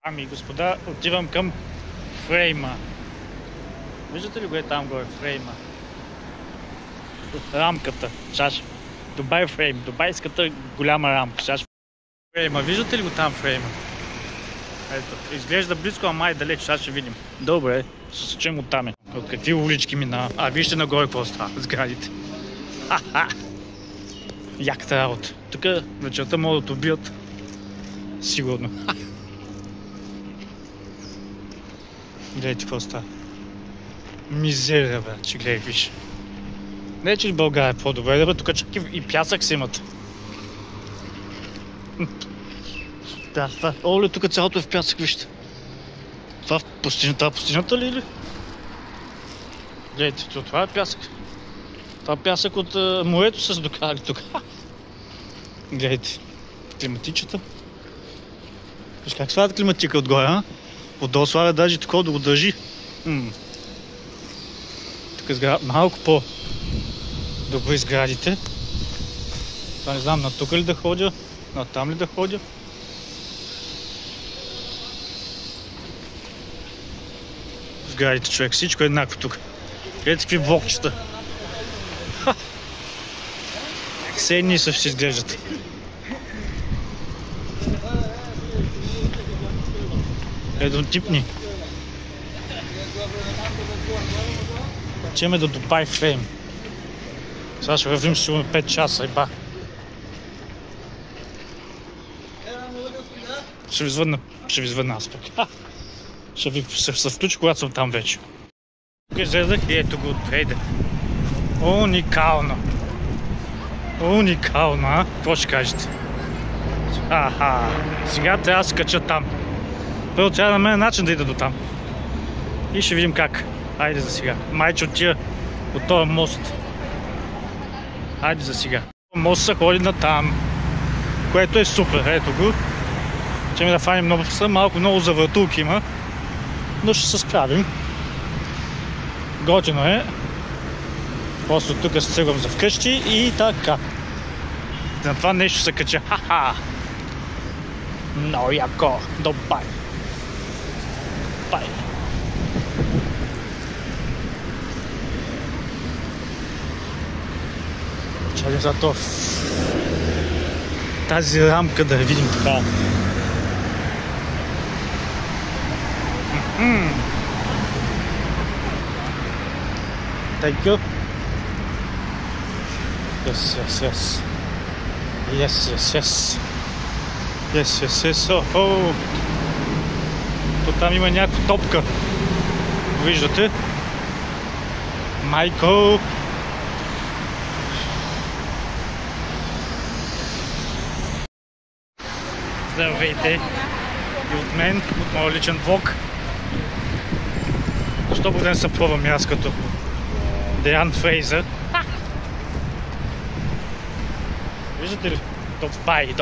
Ами и господа, отивам към фрейма. Виждате ли го е там горе, фрейма? Рамката. Шаш. Дубай фрейм. Дубайската голяма рамка. Шаш. Фрейма. Виждате ли го там фрейма? Ето. Изглежда близко, ама и далеч. Сега ще видим. Добре. Ще се чуем оттам. От какви улички мина. А вижте нагоре какво става. Сградите. Ха-ха. Яката работа. Тук вечерта могат да убият. Сигурно. Гледайте какво става. Мизерия, бе, че гледай, виж. Не, че в България е по-добре, бе, тук чак и пясък си имат. Оле, тук цялото е в пясък, вижте. Това в пустинята ли или? Гледайте, това е пясък. Това е пясък от морето са докарали тук. Гледайте, климатичата. Виж как слагат климатика отгоре, а? Отдолу слага даже такова да го държи. Тук сград малко по-добри сградите. Това не знам, на тук ли да ходя, на там ли да ходя. Сградите, човек, всичко е еднакво тук. Гледайте какви блокчета. Все едни са ще изглеждат. Еднотипни. Чеме до Дубай фрейм. Сега ще вървим сигурно 5 часа, еба. Ще ви звъдна аз пък. Ще ви се включи, когато съм там вече. Тук излезах и ето го отпреде. Уникално. Уникално, а? Какво ще кажете? Сега трябва да се кача там. Първо трябва да намеря начин да ида до там. И ще видим как. Айде за сега. Майче отия от този мост. Айде за сега. Мост се ходи на там. Което е супер. Ето го. Ще ми да фаним много завъртулки има. Но ще се справим. Готино е. После тук се тръгвам за вкъщи и така. На това нещо се кача. Ха-ха! Много яко. Дубай. Чакай за това. Тази рамка да я видим така. Thank you. Yes. То там има някаква топка. Виждате? Майко. Здравейте. И от мен, от моя личен влог. Защо будем се пробвам аз като Деян Фрейзър? Виждате ли? Дубай.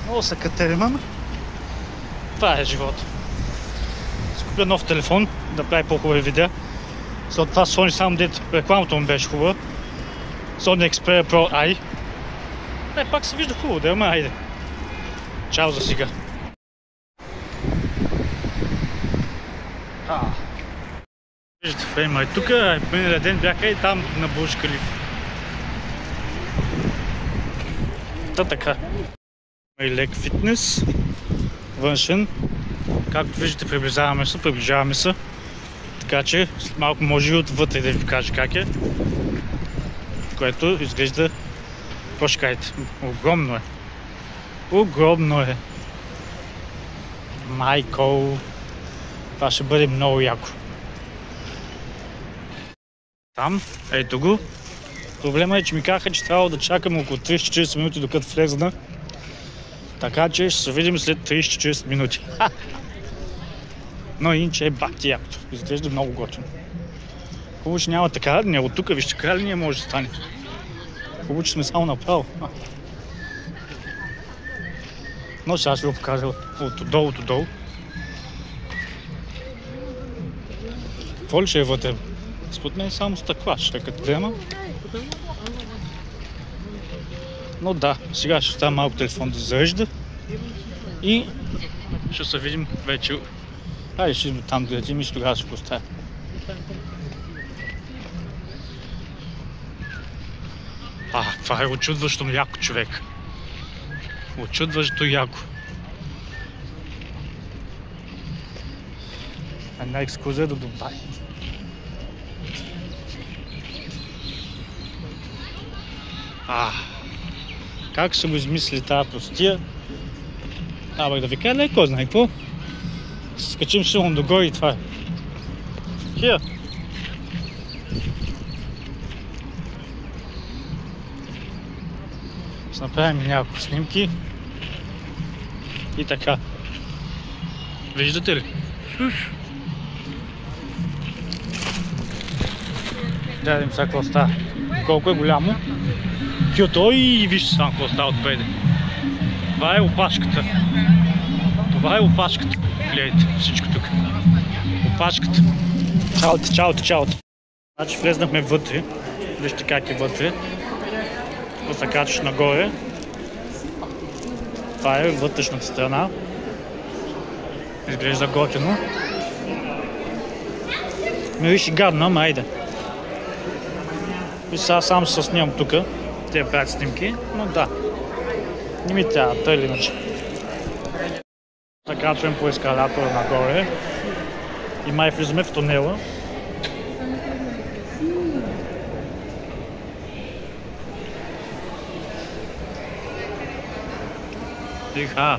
Много се катерим, това е живот. Скупя нов телефон, да прави по-хубави видеа. След това Sony само дето рекламата му беше хубава. Sony Xperia Pro i. Пак се вижда хубаво, да, ама айде. Чао за сега. Виждате фрейма е тук, миналия ден бяха и там на Бурдж Халифа. Така. И лек фитнес. Външен. Както виждате, приближаваме се. Така че малко може и отвътре да ви покажа как е. Което изглежда, какво ще кажете, огромно е. Майко. Това ще бъде много яко. Там, ето го. Проблема е, че ми казаха, че трябва да чакам около 30-40 минути докато влезна. Така че ще се видим след 30-40 минути. Но иначе е бахти якото. Изглежда много готино. Хубаво, че няма така линия. От тук вижте, така линия може да стане. Хубаво, че сме само направо. Но сега ще ви го покажа от долу. Какво ли ще е вътре? Според мен само стъкла ще като гледам. Но да, сега ще оставя малко телефон да зарежда И ще се видим вече. Хайде, ще идем там да ядем и тогава ще поставя. Това е очудващо яко, човек. Очудващо яко. Една екскурзия до Дубай. Как са го измислили тази простия? Да ви кажа леко, знае какво? Скачим силно догоре и това е. Here. Ще направим няколко снимки. И така. Виждате ли? Да видим сега какво става. Колко е голямо. Киото и вижте само какво става отпреди. Това е опашката. Това е опашката. Гледайте всичко тук. Опашката. Чаото. Значи влезнахме вътре. Вижте как е вътре. Тук се качиш нагоре. Това е вътрешната страна. Изглежда готино. Мириши гадно, ама айде. И сега сам се снимам тук. Те правят снимки, но да. Не ми трябва, тъй или иначе. Така чуем по ескалатора нагоре. И май влизаме в тунела. Тиха.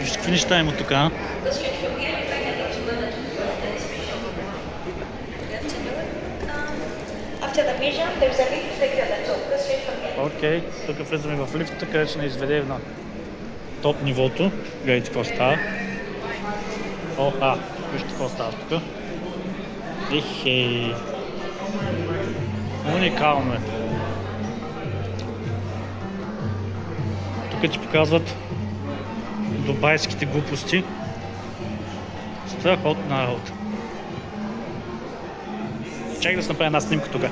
Вижте какви неща има тук, а? Окей, тук влизаме в лифта, където ще ни изведе на топ нивото. Гледайте какво става. Вижте какво става тук. Ихей. Уникално е. Тук ти показват дубайските глупости. Страхотна работа. Чакай да се направя една снимка тук.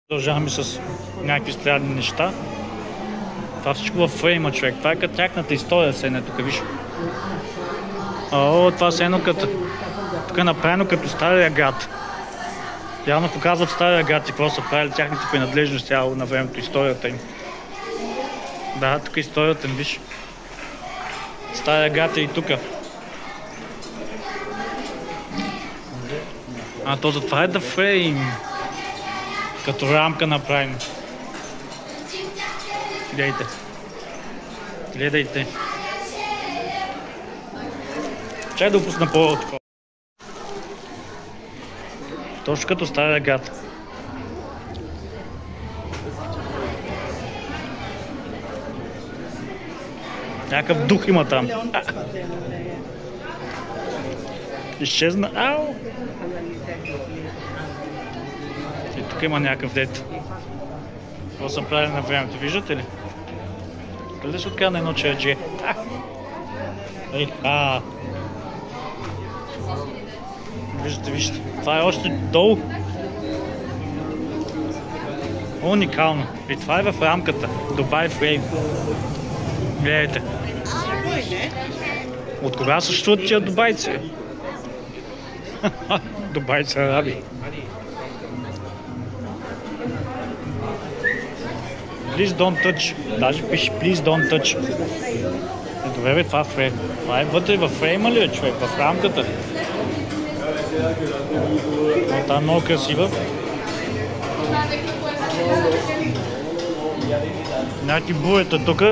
Продължаваме с някакви странни неща. Това всичко във фрейма, човек. Това е като тяхната история, седне тук, виж. Това е едно като... Тук е направено като Стария град. Явно показват Стария град и какво са правили тяхните принадлежности на времето, историята им. Да, тук е историята им, виж. Стария град е и тук. То затова е да фрейм. Като рамка направим. Гледайте. Чай да опусна по-такова. Точно като Стария град. Някакъв дух има там. Изчезна. Ау! И тук има някакъв дет. Това съм правил на времето, виждате ли? Къде се откъде на едно чередже? Виждате. Това е още долу. Уникално. И това е в рамката. Дубай фрейм. Гледайте. От кога съществуват тия дубайци? Дубайци араби. Please don't touch. Даже пише Please don't touch. Добре бе, това фрейм. Това е вътре във фрейма ли е, човек? В рамката. Това е много красива. Някакви бурета тук.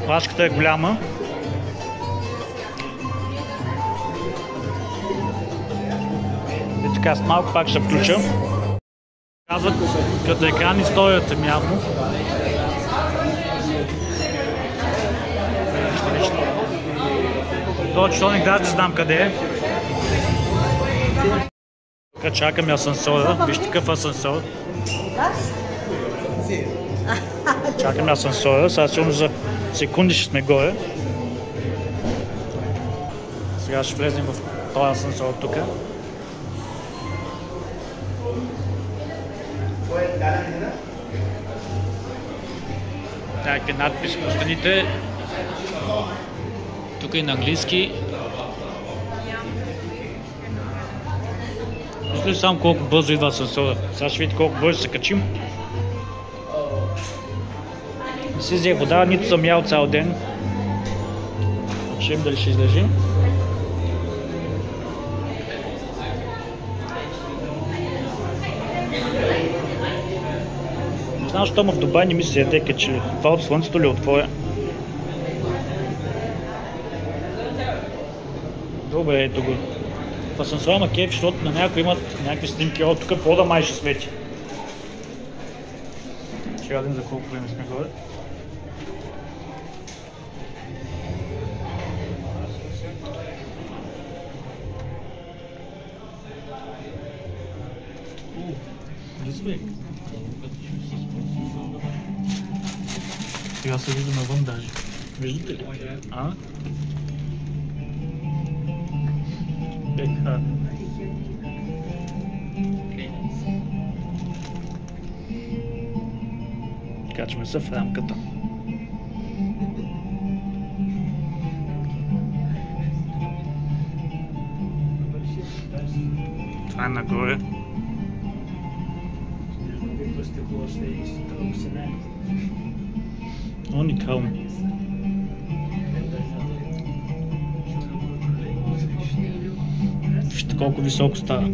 Плашката е голяма. И така, с малко пак ще включа. Казват като екран историята ми явно. Този часовник даже не знам къде е. Така чакаме асансора. Вижте какъв асансор. Чакаме асансора. Сега сигурно за секунди ще сме горе. Сега ще влезем в този асансьор тук. Някакви надписи по стените. Тук и на английски. Вижте ли само колко бързо идва асансьора? Сега ще видите колко бързо се качим. Не си взех вода, нито съм ял цял ден. Ще им дали ще излежи. Не знам, защо в Дубай не ми се яде качели. Това от слънцето ли от твоя? Добре, ето го. В асансьора ма кеф, защото на някои имат някакви снимки. О, тук пода май ще свети. Ще гадим за колко време сме горе. Сега се вижда навън даже. Виждате ли? А? Еха. Качваме се в рамката. Това е нагоре. Уникално. Вижте колко високо става.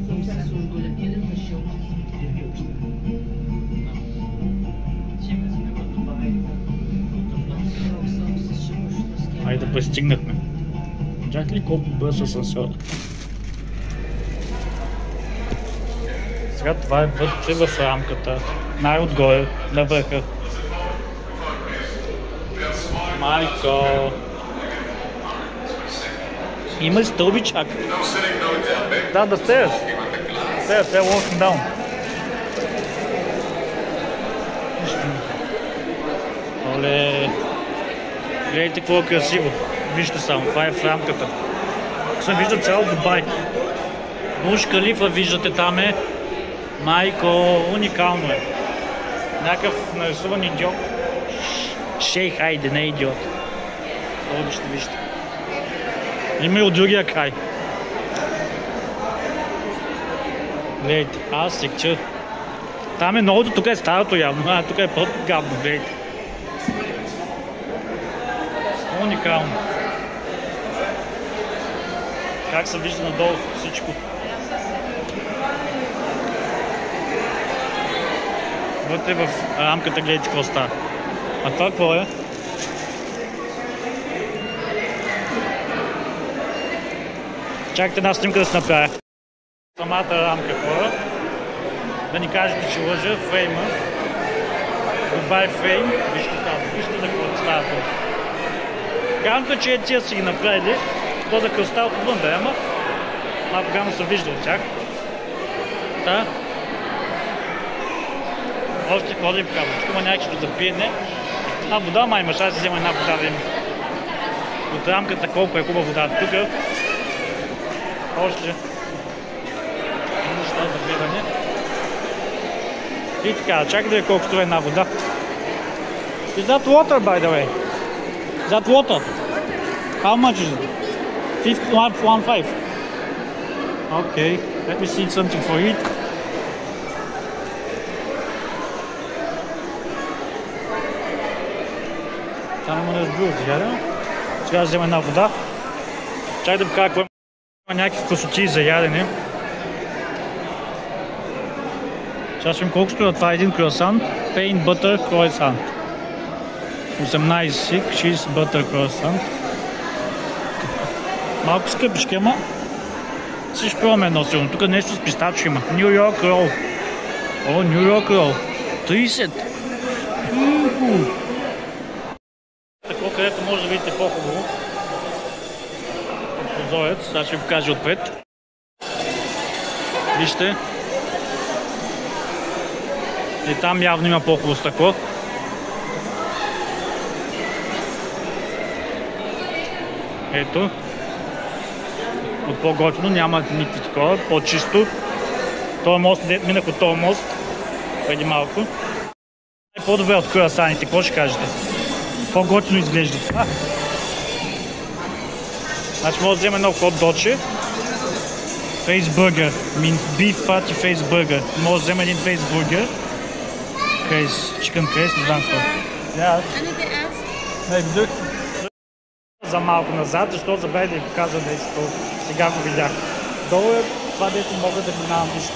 Айде да пристигнахме. Видяхте ли колко бърз асансьор? Сега това е вътре в рамката. Най-отгоре, на върха. Майко! Има ли стълби чак? Да, the stairs. Stairs, they're walking down. Оле! Гледайте какво е красиво. Вижте само, това е в рамката. Се вижда цял Дубай. Бурдж Халифа виждате там е. Майко, уникално е. Някакъв нарисуван идиот. Шейх, хайде, не идиот. Вижте. Има и от другия край. Гледайте, аз се чу. Там е новото, тук е старото явно, а тук е по-гадно, гледайте. Уникално. Как се вижда надолу всичко. Вътре в рамката гледайте какво става. А това какво е? Чакайте една снимка да се направя. Самата рамка хора. Да ни кажете, че лъжа. Фрейма. Дубай фрейм. Вижте за какво става това. Гарантно, че тия си ги направили. То за кръста отвън да ама. Малко гано се вижда от тях. Та. Още ходим в кабел. Тук има някакво за пиене. Една вода май има. Ще си взема една вода да има. От рамката колко е хубава водата. Тук още неща за гледане. И така, чакай да е колко струва една вода. Is that water, by the way? Is that water? How much is it? 1.5. Okay, let me see something for it. Това няма да разбира сега, да? Сега да взема една вода. Чакай да покажа какво има някакви вкусоти за ядене. Сега ще им колко струва това един круасан. Pain butter croissant. 18 cheese butter croissant. Малко скъпички, ама си ще пробваме едно сигурно. Тук нещо с пистачо има. Ню Йорк рол. О, Ню Йорк рол. 30. Тако, където може да видите по-хубаво. Прозорец, сега ще ви покажа отпред. Вижте. И там явно има по-хубаво стъкло. Ето. от по-готино, няма никакви такова, по-чисто. Това мост, минах от този мост преди малко. По-добре от круасаните, какво ще кажете? По-готино изглеждат. Значи може да взема едно хот доче. Фейсбургер. Beef patty фейсбургер. Може да взема един фейсбургер. Chicken крейс, не знам какво. За малко назад, защото забравих да ви покажа нещо. Сега го видях. Долу е това, дето мога да минавам нищо.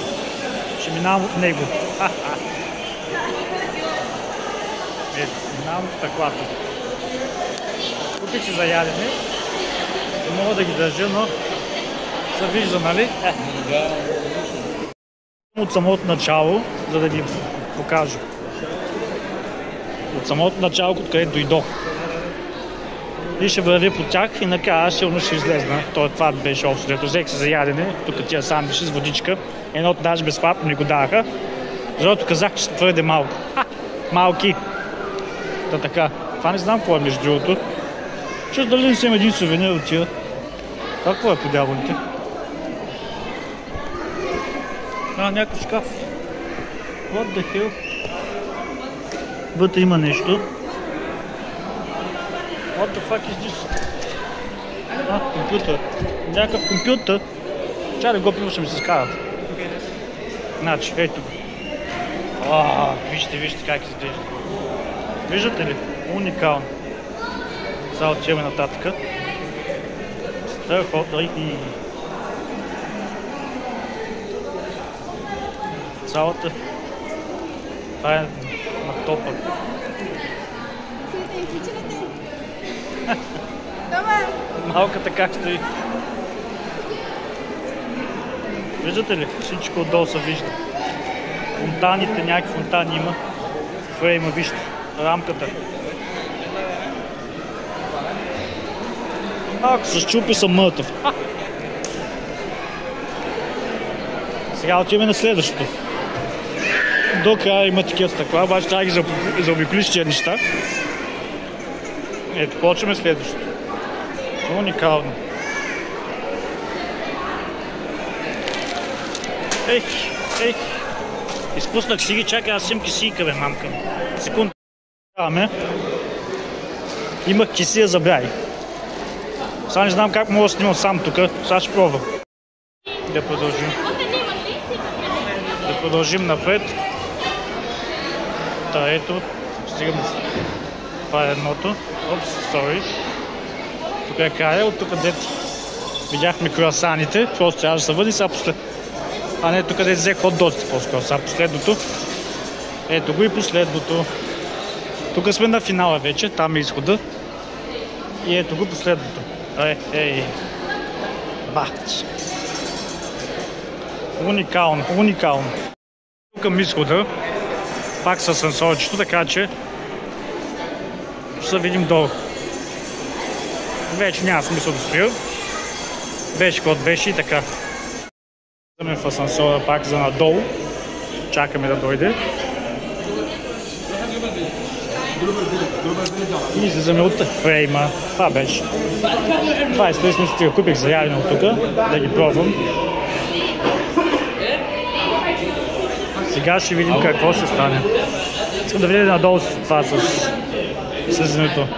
Ще минавам от него. Ето, минавам от стъклата. Купих си за ядене. Не мога да ги държа, но се вижда, нали? От самото начало, за да ви покажа. От самото начало, откъде дойдох. И ще вървя по тях и накрая силно ще излезна. Това беше общо. Взех се за ядене, тук тия сандвичи с водичка. Едното даже безплатно ми го даха, защото казах, че ще твърде малко. Малки. Та така. Това не знам какво е между другото. Че дали не съм един сувенир от тия. Какво е по дяволите? Някакъв шкаф. What the hell? Вътре има нещо. What the fuck is this? Компютър. Някакъв компютър. Чай да го пиво, ще ми се скарат. Значи, ето го. Вижте как изглежда. Виждате ли? Уникално. Сега отиваме нататък. Страхотно. Цялата. Това е на топа. Малката как стои. Виждате ли? Всичко отдолу се вижда. Фонтаните, някакви фонтани има. Фрейма, вижте. Рамката. Ако се щупи, съм мъртъв. Сега отиваме на следващото. До края има такива стъкла, обаче трябва да ги заобиколиш тия неща. Ето, почваме следващото. Уникално. Ех. Изпуснах си ги, чакай, аз имам кисийка, бе, мамка. Секунда. Имах кисия, забравих. Сега не знам как мога да снимам сам тук. Сега ще пробвам. Да продължим напред. Та ето, стигаме. Това е едното. Sorry. Тук е края, от тук дето видяхме круасаните. Просто трябва да се върни сега послед. А не, тук дето взех хот-догите по-скоро. Сега последното. Ето го и последното. Тук сме на финала вече, там е изхода. И ето го последното. Бач. Уникално. Тук към изхода. Пак с асансорчето, така че ще се видим долу. Вече няма смисъл да стоя. Беше каквото беше и така. Влизаме в асансора пак за надолу. Чакаме да дойде. И излизаме от фрейма. Това беше. 20 минути купих за ядене от тук. Да ги пробвам. Сега ще видим какво ще стане. Искам да видя надолу това с слизането.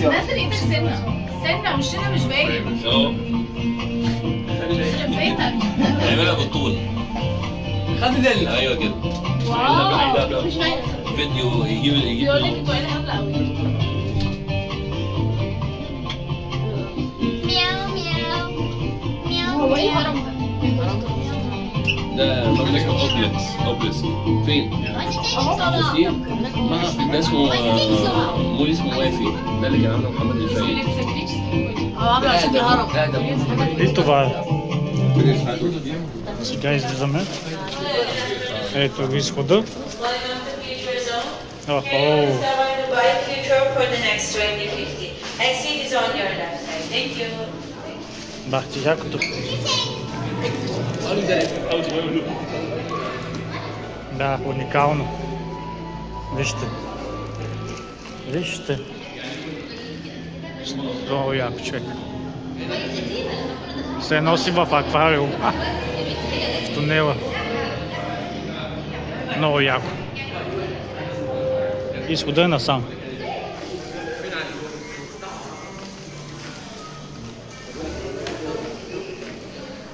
نزل ايدك سنة وشنا مش باين. شفيتك. اعملها بالطول. خد دل. ايوه كده. واو مش باين. فيديو يجيب بيقول لك انتوا عيله هبله قوي. مياو مياو مياو. هو ايه هرم ده؟ ده lekker opblisk. Fint. Zie je? Maar ik best wel moeilijk om wifi. Dat ik aan Mohammed الفايد. И това е. Сега излизаме. Ето ви изхода. Охо. Бах ти якото. Да, уникално. Вижте. Вижте. Много яко, човек. Се носи в аквариум. В тунела. Много яко. Изхода е насам.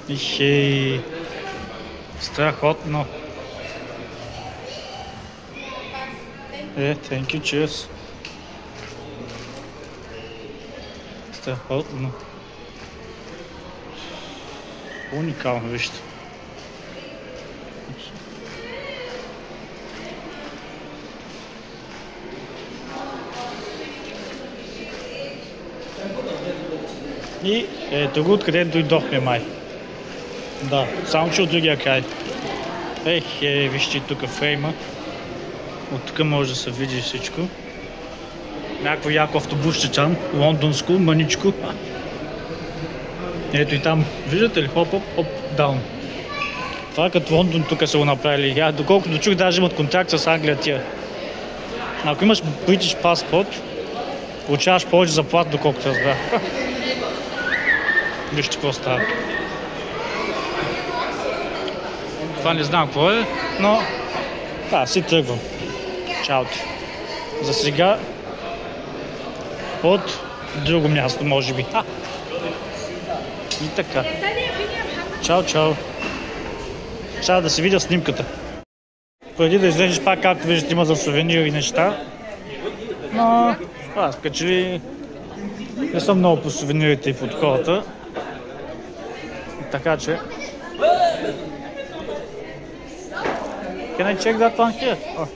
Ихей. Страхотно. Thank you, cheers. Страхотно. Уникално, вижте. И ето го, откъде дойдохме май. Да, само че от другия край. Вижте тук фрейма. От тук може да се види всичко. Някакво яко автобусче там, лондонско, мъничко. Ето и там, виждате ли? Хоп, даун. Това като Лондон тук са го направили. Доколкото чух, даже имат контакт с Англия тия. Ако имаш British паспорт, получаваш повече заплата, доколкото разбрах. Вижте какво става. Това не знам какво е, но си тръгвам. Чао ти. За сега от друго място, може би. И така. Чао. Трябва да си видя снимката. Преди да излезеш пак, както виждате, има за сувенири и неща. Но аз качели не съм много по сувенирите и под хората. Така че... Can I check that one here? Oh.